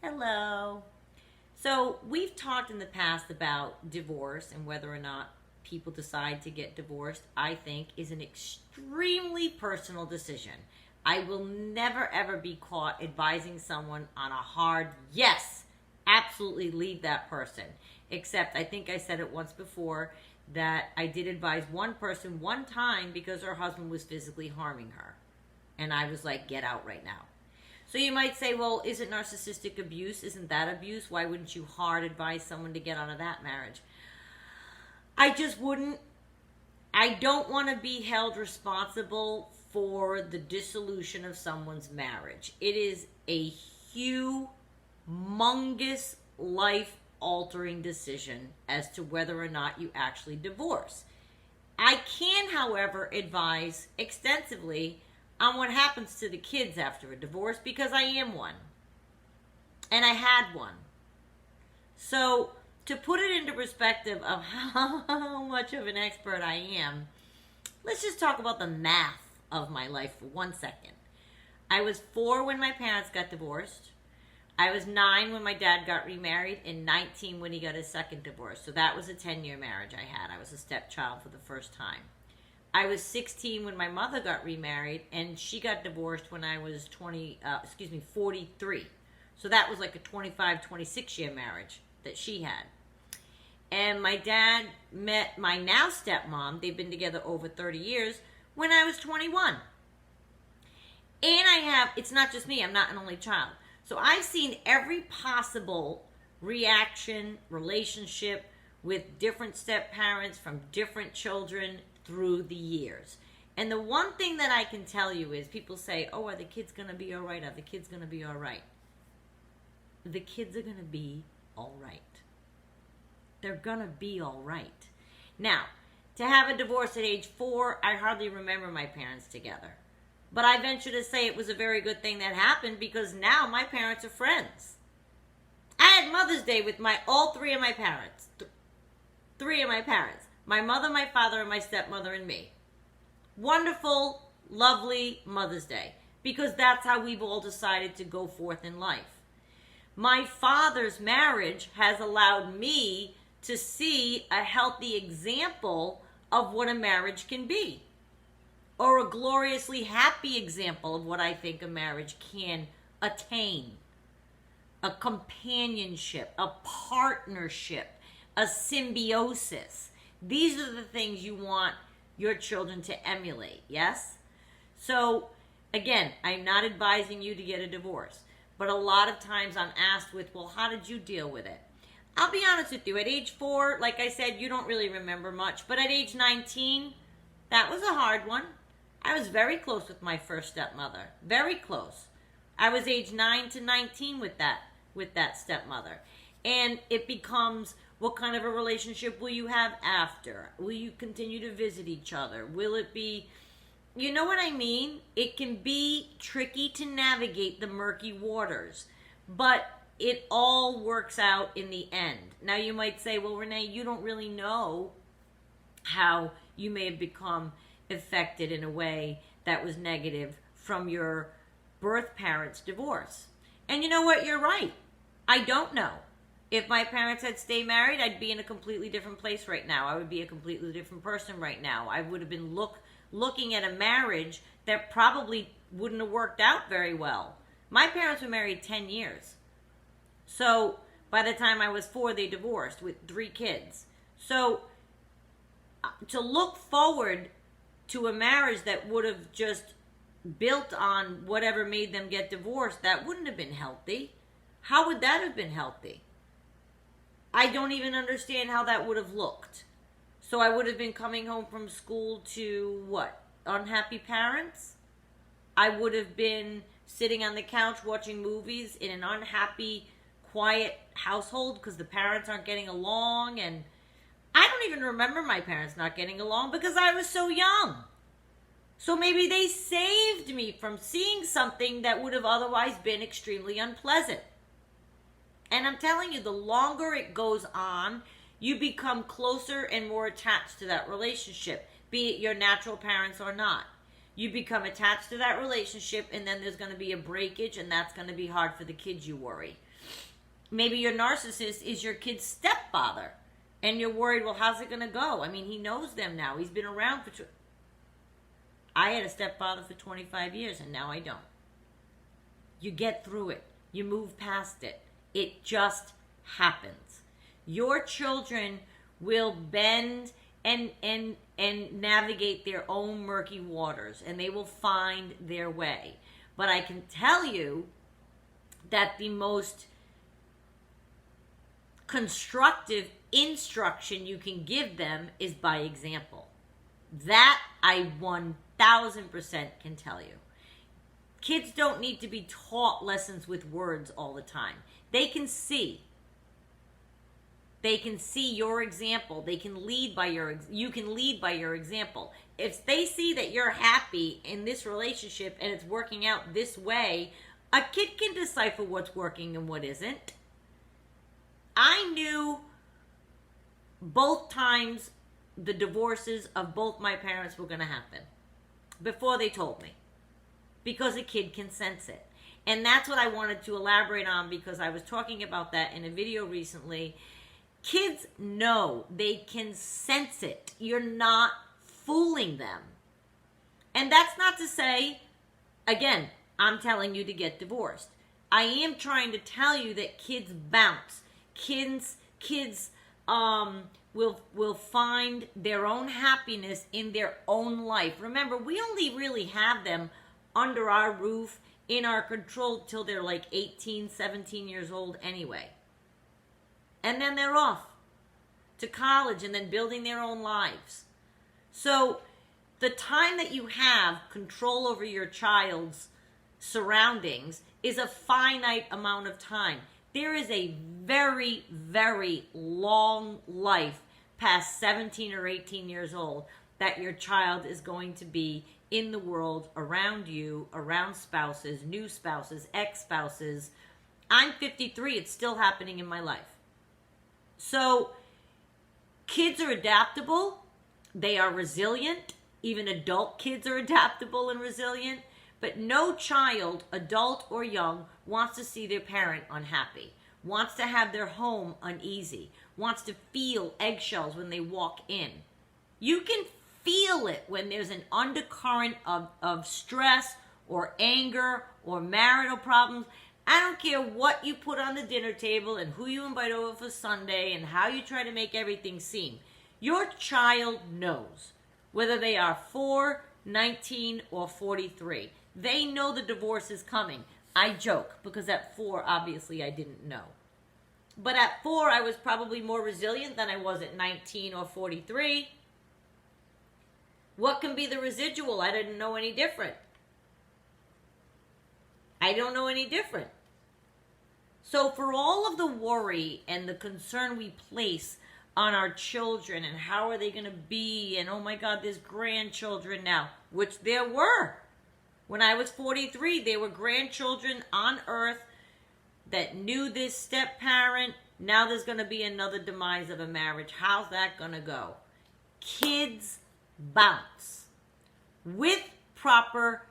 Hello. So, we've talked in the past about divorce and whether or not people decide to get divorced, I think, is an extremely personal decision. I will never ever be caught advising someone on a hard yes, absolutely leave that person. Except, I think I said it once before that I did advise one person one time because her husband was physically harming her. And I was like, get out right now. So you might say, well, isn't narcissistic abuse? Isn't that abuse? Why wouldn't you hard advise someone to get out of that marriage? I just wouldn't. I don't want to be held responsible for the dissolution of someone's marriage. It is a humongous life-altering decision as to whether or not you actually divorce. I can, however, advise extensively on what happens to the kids after a divorce because I am one. And I had one. So, to put it into perspective of how much of an expert I am, let's just talk about the math of my life for 1 second. I was 4 when my parents got divorced. I was 9 when my dad got remarried and 19 when he got his second divorce. So that was a 10-year marriage I had. I was a stepchild for the first time. I was 16 when my mother got remarried, and she got divorced when I was 43. So that was like a 25, 26-year marriage that she had. And my dad met my now stepmom, they've been together over 30 years, when I was 21. And it's not just me, I'm not an only child. So I've seen every possible reaction, relationship with different step-parents from different children through the years. And the one thing that I can tell you is people say, oh, are the kids going to be all right? Are the kids going to be all right? The kids are going to be all right. They're going to be all right. Now, to have a divorce at age 4, I hardly remember my parents together. But I venture to say it was a very good thing that happened because now my parents are friends. I had Mother's Day with all 3 of my parents. 3 of my parents. My mother, my father, and my stepmother and me. Wonderful, lovely Mother's Day. Because that's how we've all decided to go forth in life. My father's marriage has allowed me to see a healthy example of what a marriage can be. Or a gloriously happy example of what I think a marriage can attain. A companionship, a partnership, a symbiosis. These are the things you want your children to emulate, yes? So, again, I'm not advising you to get a divorce. But a lot of times I'm asked with, well, how did you deal with it? I'll be honest with you. At age 4, like I said, you don't really remember much. But at age 19, that was a hard one. I was very close with my first stepmother. Very close. I was age 9 to 19 with that stepmother. And it becomes, what kind of a relationship will you have after? Will you continue to visit each other? Will it be, you know what I mean? It can be tricky to navigate the murky waters, but it all works out in the end. Now you might say, well, Renee, you don't really know how you may have become affected in a way that was negative from your birth parents' divorce. And you know what? You're right. I don't know. If my parents had stayed married, I'd be in a completely different place right now. I would be a completely different person right now. I would have been looking at a marriage that probably wouldn't have worked out very well. My parents were married 10 years. So by the time I was 4, they divorced with 3 kids. So to look forward to a marriage that would have just built on whatever made them get divorced, that wouldn't have been healthy. How would that have been healthy? I don't even understand how that would have looked. So I would have been coming home from school to what? Unhappy parents? I would have been sitting on the couch watching movies in an unhappy, quiet household because the parents aren't getting along. And I don't even remember my parents not getting along because I was so young. So maybe they saved me from seeing something that would have otherwise been extremely unpleasant. And I'm telling you, the longer it goes on, you become closer and more attached to that relationship, be it your natural parents or not. You become attached to that relationship, and then there's going to be a breakage, and that's going to be hard for the kids, you worry. Maybe your narcissist is your kid's stepfather, and you're worried, well, how's it going to go? I mean, he knows them now. He's been around for... I had a stepfather for 25 years, and now I don't. You get through it. You move past it. It just happens. Your children will bend and navigate their own murky waters, and they will find their way. But I can tell you that the most constructive instruction you can give them is by example. That I 1000% can tell you. Kids don't need to be taught lessons with words all the time. They can see. They can see your example. They can lead by you can lead by your example. If they see that you're happy in this relationship and it's working out this way, a kid can decipher what's working and what isn't. I knew both times the divorces of both my parents were going to happen before they told me, because a kid can sense it. And that's what I wanted to elaborate on, because I was talking about that in a video recently. Kids know. They can sense it. You're not fooling them. And that's not to say, again, I'm telling you to get divorced. I am trying to tell you that kids bounce. Kids will find their own happiness in their own life. Remember, we only really have them under our roof, in our control, till they're like 18, 17 years old anyway. And then they're off to college and then building their own lives. So the time that you have control over your child's surroundings is a finite amount of time. There is a very, very long life past 17 or 18 years old that your child is going to be in the world, around you, around spouses, new spouses, ex-spouses. I'm 53. It's still happening in my life. So kids are adaptable. They are resilient. Even adult kids are adaptable and resilient. But no child, adult or young, wants to see their parent unhappy, wants to have their home uneasy, wants to feel eggshells when they walk in. You can feel it when there's an undercurrent of stress or anger or marital problems. I don't care what you put on the dinner table and who you invite over for Sunday and how you try to make everything seem. Your child knows, whether they are 4, 19, or 43. They know the divorce is coming. I joke, because at 4, obviously, I didn't know. But at 4, I was probably more resilient than I was at 19 or 43. What can be the residual? I didn't know any different. I don't know any different. So for all of the worry and the concern we place on our children and how are they going to be, and oh my God, there's grandchildren now, which there were. When I was 43, there were grandchildren on earth that knew this step-parent. Now there's going to be another demise of a marriage. How's that going to go? Kids bounce with proper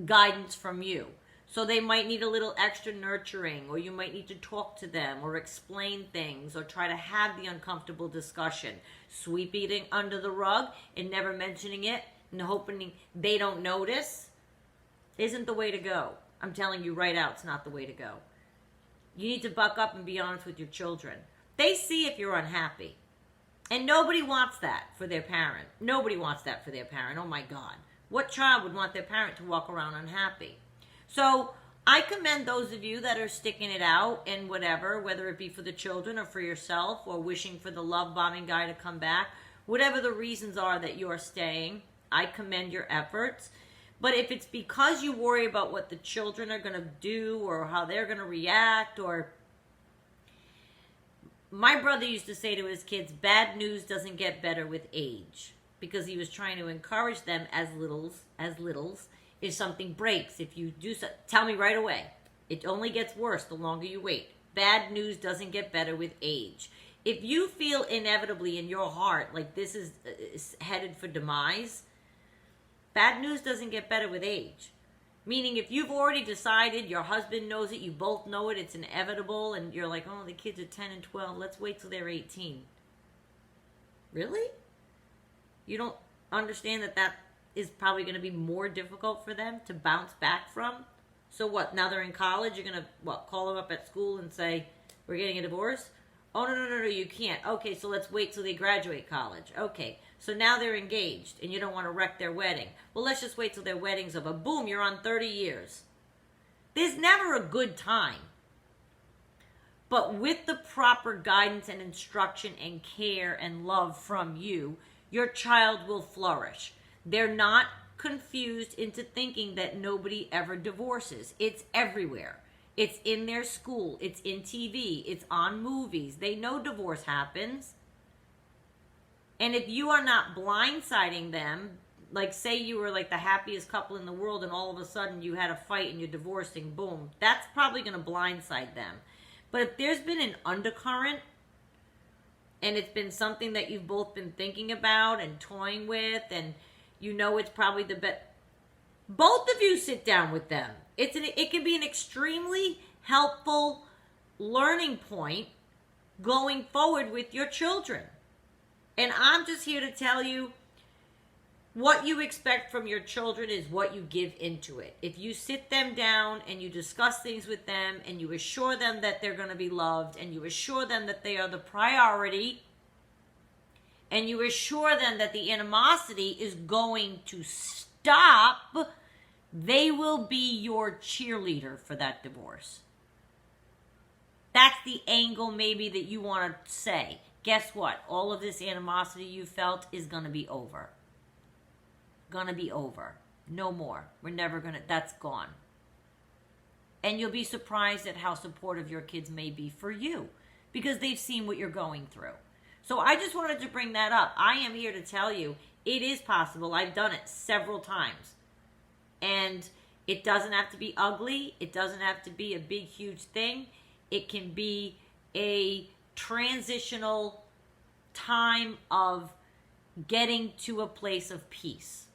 guidance from you. So they might need a little extra nurturing, or you might need to talk to them or explain things or try to have the uncomfortable discussion. Sweeping it under the rug and never mentioning it and hoping they don't notice isn't the way to go. I'm telling you right out, it's not the way to go. You need to buck up and be honest with your children. They see if you're unhappy. And nobody wants that for their parent. Nobody wants that for their parent. Oh my God. What child would want their parent to walk around unhappy? So I commend those of you that are sticking it out and whatever, whether it be for the children or for yourself or wishing for the love bombing guy to come back. Whatever the reasons are that you're staying, I commend your efforts. But if it's because you worry about what the children are going to do or how they're going to react, or... My brother used to say to his kids, bad news doesn't get better with age, because he was trying to encourage them as littles. If something breaks, if you do so, tell me right away. It only gets worse the longer you wait. Bad news doesn't get better with age. If you feel inevitably in your heart like this is headed for demise, bad news doesn't get better with age. Meaning if you've already decided, your husband knows it, you both know it, it's inevitable, and you're like, oh, the kids are 10 and 12, let's wait till they're 18. Really? You don't understand that that is probably going to be more difficult for them to bounce back from? So what, now they're in college, you're going to, what, call them up at school and say, we're getting a divorce? Oh, no, you can't. Okay, so let's wait till they graduate college. Okay, so now they're engaged, and you don't want to wreck their wedding. Well, let's just wait till their wedding's over. Boom, you're on 30 years. There's never a good time. But with the proper guidance and instruction and care and love from you, your child will flourish. They're not confused into thinking that nobody ever divorces. It's everywhere. It's in their school. It's in TV. It's on movies. They know divorce happens. And if you are not blindsiding them, like say you were like the happiest couple in the world and all of a sudden you had a fight and you're divorcing, boom, that's probably going to blindside them. But if there's been an undercurrent and it's been something that you've both been thinking about and toying with and you know it's probably the best, both of you sit down with them. It can be an extremely helpful learning point going forward with your children. And I'm just here to tell you, what you expect from your children is what you give into it. If you sit them down and you discuss things with them and you assure them that they're going to be loved and you assure them that they are the priority and you assure them that the animosity is going to stop, they will be your cheerleader for that divorce. That's the angle maybe that you want to say. Guess what? All of this animosity you felt is going to be over. Going to be over. No more. We're never going to, that's gone. And you'll be surprised at how supportive your kids may be for you because they've seen what you're going through. So I just wanted to bring that up. I am here to tell you it is possible. I've done it several times. And it doesn't have to be ugly. It doesn't have to be a big, huge thing. It can be a transitional time of getting to a place of peace.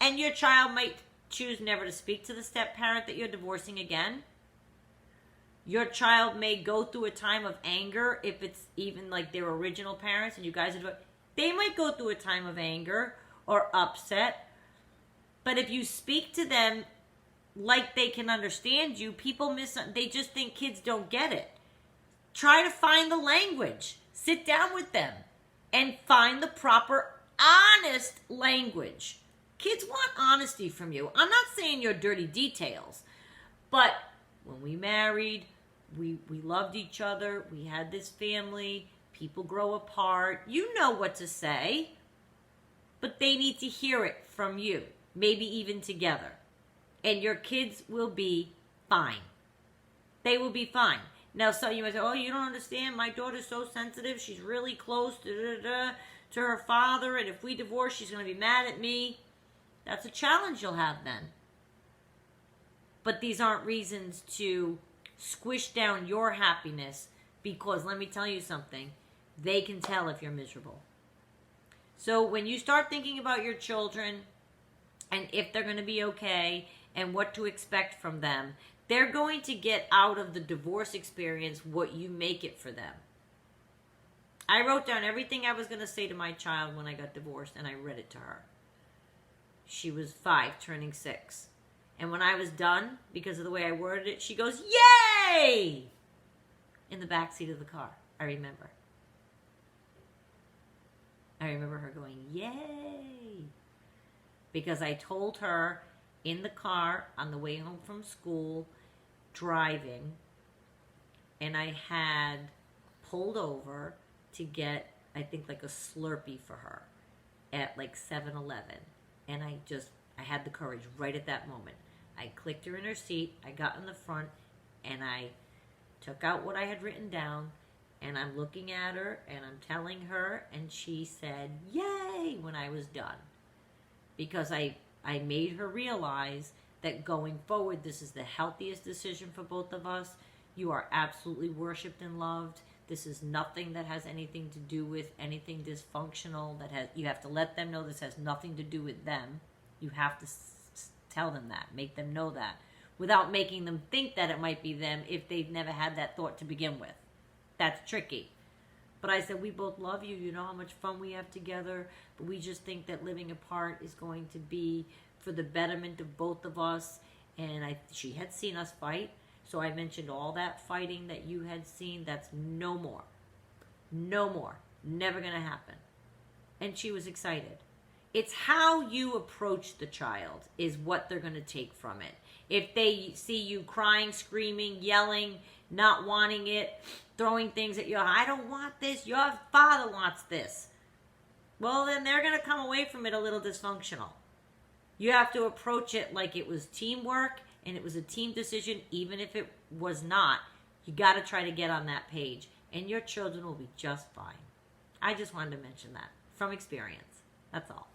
And your child might choose never to speak to the step-parent that you're divorcing again. Your child may go through a time of anger if it's even like their original parents and you guys are, they might go through a time of anger or upset. But if you speak to them like they can understand you, they just think kids don't get it. Try to find the language. Sit down with them and find the proper, honest language. Kids want honesty from you. I'm not saying your dirty details, but when we married, we loved each other. We had this family. People grow apart. You know what to say, but they need to hear it from you, maybe even together. And your kids will be fine. They will be fine. Now, so you might say, oh, you don't understand. My daughter's so sensitive. She's really close to her father. And if we divorce, she's going to be mad at me. That's a challenge you'll have then. But these aren't reasons to squish down your happiness because, let me tell you something, they can tell if you're miserable. So when you start thinking about your children and if they're going to be okay and what to expect from them, they're going to get out of the divorce experience what you make it for them. I wrote down everything I was going to say to my child when I got divorced, and I read it to her. She was 5, turning 6. And when I was done, because of the way I worded it, she goes, yay! In the back seat of the car. I remember. I remember her going, yay! Because I told her in the car on the way home from school, driving, and I had pulled over to get, I think, like a Slurpee for her at like 7-Eleven. And I had the courage right at that moment. I clicked her in her seat, I got in the front, and I took out what I had written down, and I'm looking at her, and I'm telling her, and she said, yay, when I was done. Because I made her realize that going forward, this is the healthiest decision for both of us. You are absolutely worshipped and loved. This is nothing that has anything to do with anything dysfunctional. You have to let them know this has nothing to do with them. You have to tell them that, make them know that, without making them think that it might be them if they've never had that thought to begin with. That's tricky. But I said, we both love you. You know how much fun we have together. But we just think that living apart is going to be for the betterment of both of us. And she had seen us fight. So I mentioned all that fighting that you had seen. That's no more. No more. Never going to happen. And she was excited. It's how you approach the child is what they're going to take from it. If they see you crying, screaming, yelling, not wanting it, throwing things at you, I don't want this, your father wants this. Well, then they're going to come away from it a little dysfunctional. You have to approach it like it was teamwork and it was a team decision, even if it was not. You got to try to get on that page, and your children will be just fine. I just wanted to mention that from experience. That's all.